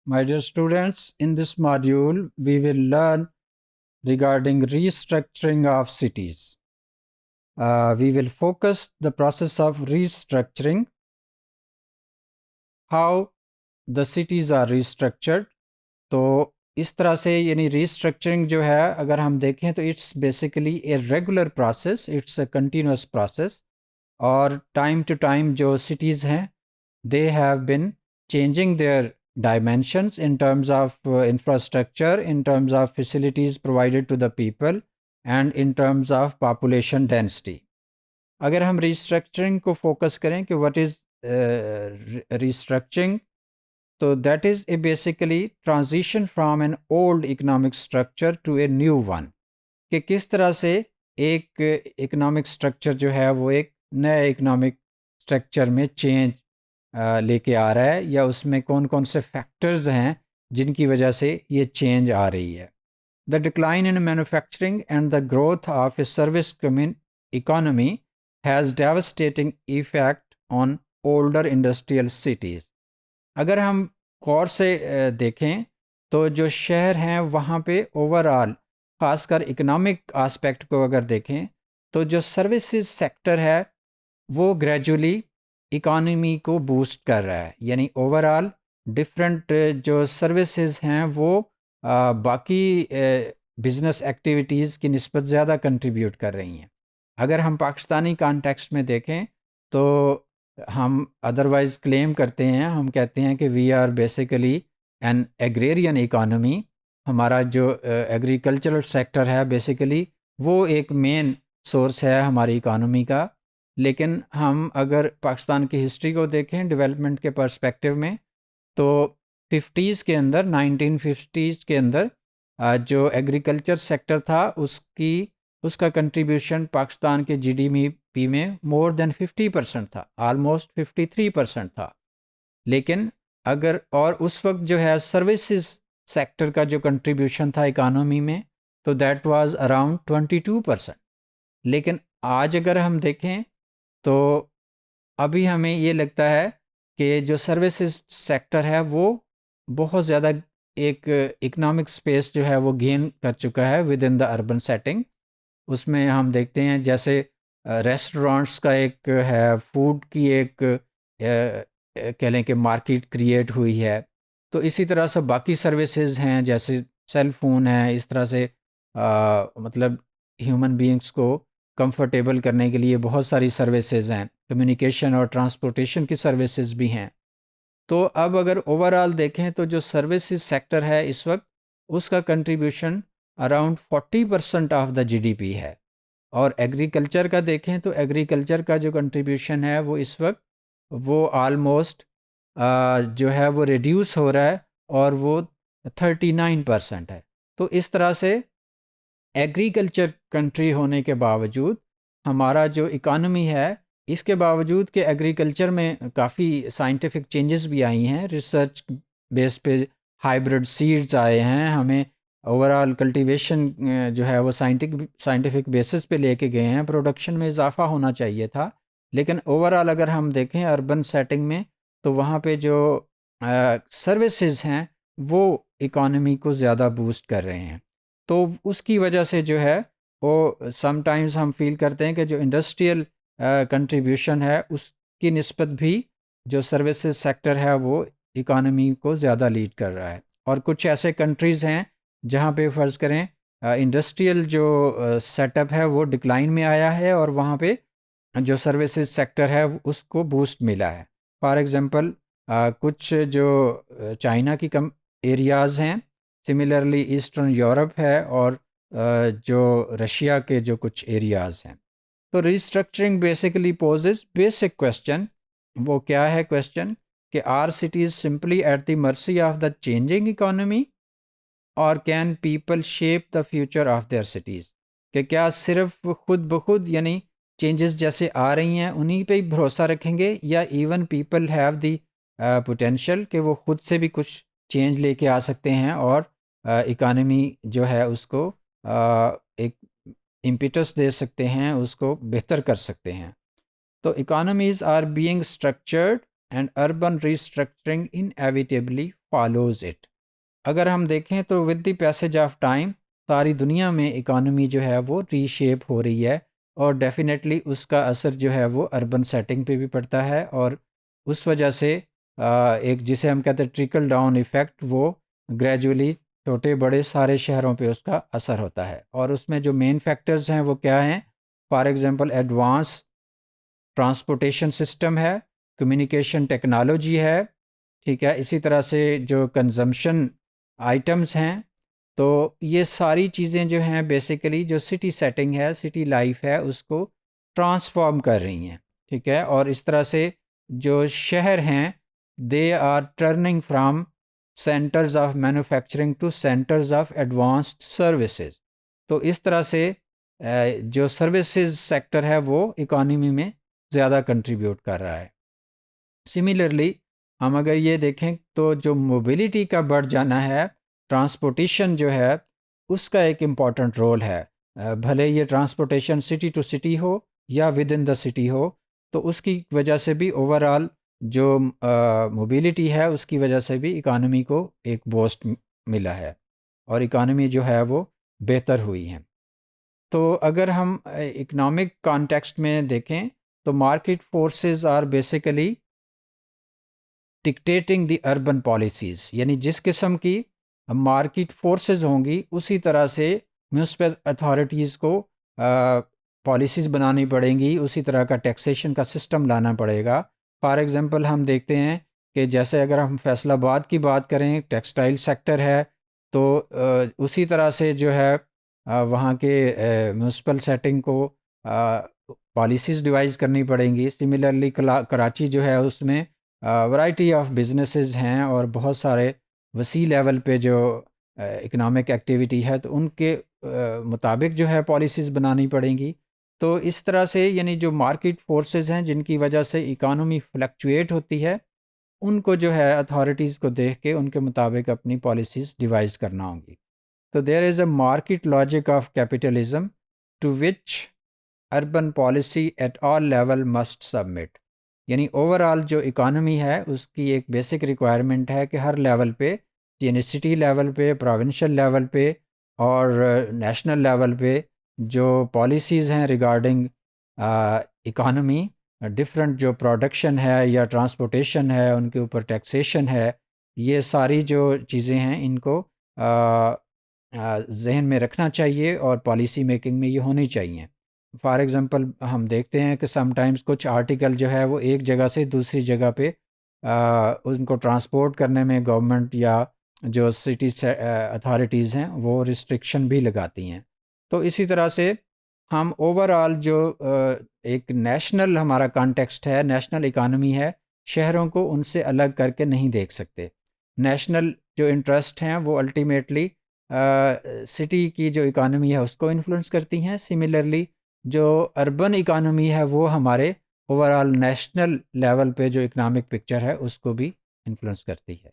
My dear students, in this module, we will learn regarding restructuring of cities. We will focus the process of restructuring, how the cities are restructured. تو اس طرح سے یعنی restructuring جو ہے اگر ہم دیکھیں تو it's basically a regular process, it's a continuous process, اور ٹائم ٹو ٹائم جو سٹیز ہیں they have been changing their dimensions in terms of infrastructure, in terms of facilities provided to the people, and in terms of population density. اگر ہم restructuring کو focus کریں کہ what is restructuring، تو that is a basically transition from an old economic structure to a new one، کہ کس طرح سے ایک اکنامک سٹرکچر جو ہے وہ ایک نئے اکنامک سٹرکچر میں چینج لے کے آ رہا ہے، یا اس میں کون کون سے فیکٹرز ہیں جن کی وجہ سے یہ چینج آ رہی ہے۔ The decline in manufacturing and the growth of a service economy has devastating effect on older industrial cities. اگر ہم غور سے دیکھیں تو جو شہر ہیں وہاں پہ اوور آل خاص کر اکنامک آسپیکٹ کو اگر دیکھیں تو جو سروسز سیکٹر ہے وہ گریجولی اکانومی کو بوسٹ کر رہا ہے، یعنی اوور آل ڈفرینٹ جو سروسز ہیں وہ باقی بزنس ایکٹیویٹیز کی نسبت زیادہ کنٹریبیوٹ کر رہی ہیں۔ اگر ہم پاکستانی کانٹیکسٹ میں دیکھیں تو ہم ادروائز کلیم کرتے ہیں، ہم کہتے ہیں کہ we are basically an agrarian economy. ہمارا جو ایگریکلچرل سیکٹر ہے بیسیکلی وہ ایک مین سورس ہے ہماری اکانومی کا، لیکن ہم اگر پاکستان کی ہسٹری کو دیکھیں ڈیولپمنٹ کے پرسپیکٹیو میں تو 50s کے اندر 1950s کے اندر جو ایگریکلچر سیکٹر تھا اس کا کنٹریبیوشن پاکستان کے جی ڈی پی میں مور دین 50% تھا، آلموسٹ 53% تھا۔ لیکن اگر اور اس وقت جو ہے سروسز سیکٹر کا جو کنٹریبیوشن تھا اکانومی میں تو دیٹ واز اراؤنڈ 22%۔ لیکن آج اگر ہم دیکھیں تو ابھی ہمیں یہ لگتا ہے کہ جو سروسز سیکٹر ہے وہ بہت زیادہ ایک اکنامک سپیس جو ہے وہ گین کر چکا ہے within the urban setting. اس میں ہم دیکھتے ہیں جیسے ریسٹورانٹس کا ایک ہے، فوڈ کی ایک کہہ لیں کہ مارکیٹ کریٹ ہوئی ہے، تو اسی طرح سے باقی سروسز ہیں جیسے سیل فون ہیں، اس طرح سے مطلب ہیومن بینگس کو کمفرٹیبل کرنے کے لیے بہت ساری سروسز ہیں، کمیونیکیشن اور ٹرانسپورٹیشن کی سروسز بھی ہیں۔ تو اب اگر اوور آل دیکھیں تو جو سروسز سیکٹر ہے اس وقت اس کا contribution around 40% of the G D P ہے، اور ایگریکلچر کا دیکھیں تو ایگریکلچر کا جو کنٹریبیوشن ہے وہ اس وقت وہ آلموسٹ جو ہے وہ ریڈیوس ہو رہا ہے اور وہ 39% ہے۔ تو اس طرح سے ایگریکلچر کنٹری ہونے کے باوجود ہمارا جو اکانومی ہے اس کے باوجود کہ ایگریکلچر میں کافی سائنٹیفک چینجز بھی آئی ہیں، ریسرچ بیس پہ ہائیبرڈ سیڈز آئے ہیں، ہمیں اوور آل کلٹیویشن جو ہے وہ سائنٹیفک بیسس پہ لے کے گئے ہیں، پروڈکشن میں اضافہ ہونا چاہیے تھا، لیکن اوور آل اگر ہم دیکھیں اربن سیٹنگ میں تو وہاں پہ جو سروسز ہیں وہ اکانومی کو زیادہ بوسٹ کر رہے ہیں۔ تو اس کی وجہ سے جو ہے وہ سم ٹائمز ہم فیل کرتے ہیں کہ جو انڈسٹریل کنٹریبیوشن ہے اس کی نسبت بھی جو سروسز سیکٹر ہے وہ اکانومی کو زیادہ لیڈ کر رہا ہے۔ اور کچھ ایسے کنٹریز ہیں جہاں پہ فرض کریں انڈسٹریل جو سیٹ اپ ہے وہ ڈکلائن میں آیا ہے اور وہاں پہ جو سروسز سیکٹر ہے اس کو بوسٹ ملا ہے۔ فار ایگزامپل کچھ جو چائنا کی ایریاز ہیں، سملرلی ایسٹرن یورپ ہے، اور جو رشیا کے جو کچھ ایریاز ہیں۔ تو restructuring basically poses basic question, وہ کیا ہے کویسچن کہ are cities simply at the mercy of the changing economy اور can people shape the future of their cities, کہ کیا صرف خود بخود یعنی چینجز جیسے آ رہی ہیں انہی پہ ہی بھروسہ رکھیں گے، یا even people have the potential کہ وہ خود سے بھی کچھ چینج لے کے آ سکتے ہیں اور اکانومی جو ہے اس کو ایک امپیٹس دے سکتے ہیں، اس کو بہتر کر سکتے ہیں۔ تو economies are being structured and urban restructuring inevitably follows it. اگر ہم دیکھیں تو with the passage of time ساری دنیا میں اکانومی جو ہے وہ ری شیپ ہو رہی ہے، اور ڈیفینیٹلی اس کا اثر جو ہے وہ اربن سیٹنگ پہ بھی پڑتا ہے، اور اس وجہ سے ایک جسے ہم کہتے ہیں ٹریکل ڈاؤن ایفیکٹ، وہ گریجولی چھوٹے بڑے سارے شہروں پہ اس کا اثر ہوتا ہے۔ اور اس میں جو مین فیکٹرز ہیں وہ کیا ہیں؟ For example advance transportation system ہے، کمیونیکیشن ٹیکنالوجی ہے، ٹھیک ہے، اسی طرح سے جو کنزمپشن آئٹمس ہیں، تو یہ ساری چیزیں جو ہیں بیسیکلی جو سٹی سیٹنگ ہے، سٹی لائف ہے، اس کو ٹرانسفارم کر رہی ہیں، ٹھیک ہے۔ اور اس طرح سے جو شہر ہیں they are turning from centres of manufacturing to centres of advanced services. تو اس طرح سے جو سروسز سیکٹر ہے وہ اکانومی میں زیادہ کنٹریبیوٹ کر رہا ہے۔ سملرلی ہم اگر یہ دیکھیں تو جو موبلٹی کا بڑھ جانا ہے، ٹرانسپورٹیشن جو ہے اس کا ایک امپورٹنٹ رول ہے، بھلے یہ ٹرانسپورٹیشن سٹی ٹو سٹی ہو یا ود ان دا سٹی ہو، تو اس کی وجہ سے بھی اوور آل جو موبلٹی ہے اس کی وجہ سے بھی اکانومی کو ایک بوسٹ ملا ہے، اور اکانومی جو ہے وہ بہتر ہوئی ہے۔ تو اگر ہم اکنامک کانٹیکسٹ میں دیکھیں تو market forces are basically dictating the urban policies, یعنی جس قسم کی مارکیٹ فورسز ہوں گی اسی طرح سے میونسپل اتھارٹیز کو پالیسیز بنانی پڑیں گی، اسی طرح کا ٹیکسیشن کا سسٹم لانا پڑے گا۔ فار ایگزامپل ہم دیکھتے ہیں کہ جیسے اگر ہم فیصل آباد کی بات کریں، ٹیکسٹائل سیکٹر ہے، تو اسی طرح سے جو ہے وہاں کے میونسپل سیٹنگ کو پالیسیز ڈیوائز کرنی پڑیں گی۔ سملرلی کراچی جو ہے اس میں ورائٹی آف بزنسز ہیں اور بہت سارے وسیع لیول پہ جو اکنامک ایکٹیویٹی ہے، تو ان کے مطابق جو ہے پالیسیز بنانی پڑیں گی۔ تو اس طرح سے یعنی جو مارکیٹ فورسز ہیں جن کی وجہ سے اکانومی فلیکچویٹ ہوتی ہے، ان کو جو ہے اتھارٹیز کو دیکھ کے ان کے مطابق اپنی پالیسیز ڈیوائز کرنا ہوں گی۔ تو there is a market logic of capitalism to which urban policy at all level must submit, یعنی اوور آل جو اکانومی ہے اس کی ایک بیسک ریکوائرمنٹ ہے کہ ہر لیول پہ، یعنی سٹی لیول پہ، پروونشل لیول پہ اور نیشنل لیول پہ جو پالیسیز ہیں ریگارڈنگ اکانومی، ڈفرینٹ جو پروڈکشن ہے یا ٹرانسپورٹیشن ہے، ان کے اوپر ٹیکسیشن ہے، یہ ساری جو چیزیں ہیں ان کو ذہن میں رکھنا چاہیے اور پالیسی میکنگ میں یہ ہونی چاہیے۔ فار ایگزامپل ہم دیکھتے ہیں کہ سم ٹائمز کچھ آرٹیکل جو ہے وہ ایک جگہ سے دوسری جگہ پہ ان کو ٹرانسپورٹ کرنے میں گورنمنٹ یا جو سٹی اتھارٹیز ہیں وہ ریسٹرکشن بھی لگاتی ہیں۔ تو اسی طرح سے ہم اوور آل جو ایک نیشنل ہمارا کانٹیکسٹ ہے، نیشنل اکانومی ہے، شہروں کو ان سے الگ کر کے نہیں دیکھ سکتے۔ نیشنل جو انٹرسٹ ہیں وہ الٹیمیٹلی سٹی کی جو اکانومی ہے اس کو انفلوئنس کرتی ہیں۔ سملرلی جو اربن اکانومی ہے وہ ہمارے اوور آل نیشنل لیول پہ جو اکنامک پکچر ہے اس کو بھی انفلوئنس کرتی ہے۔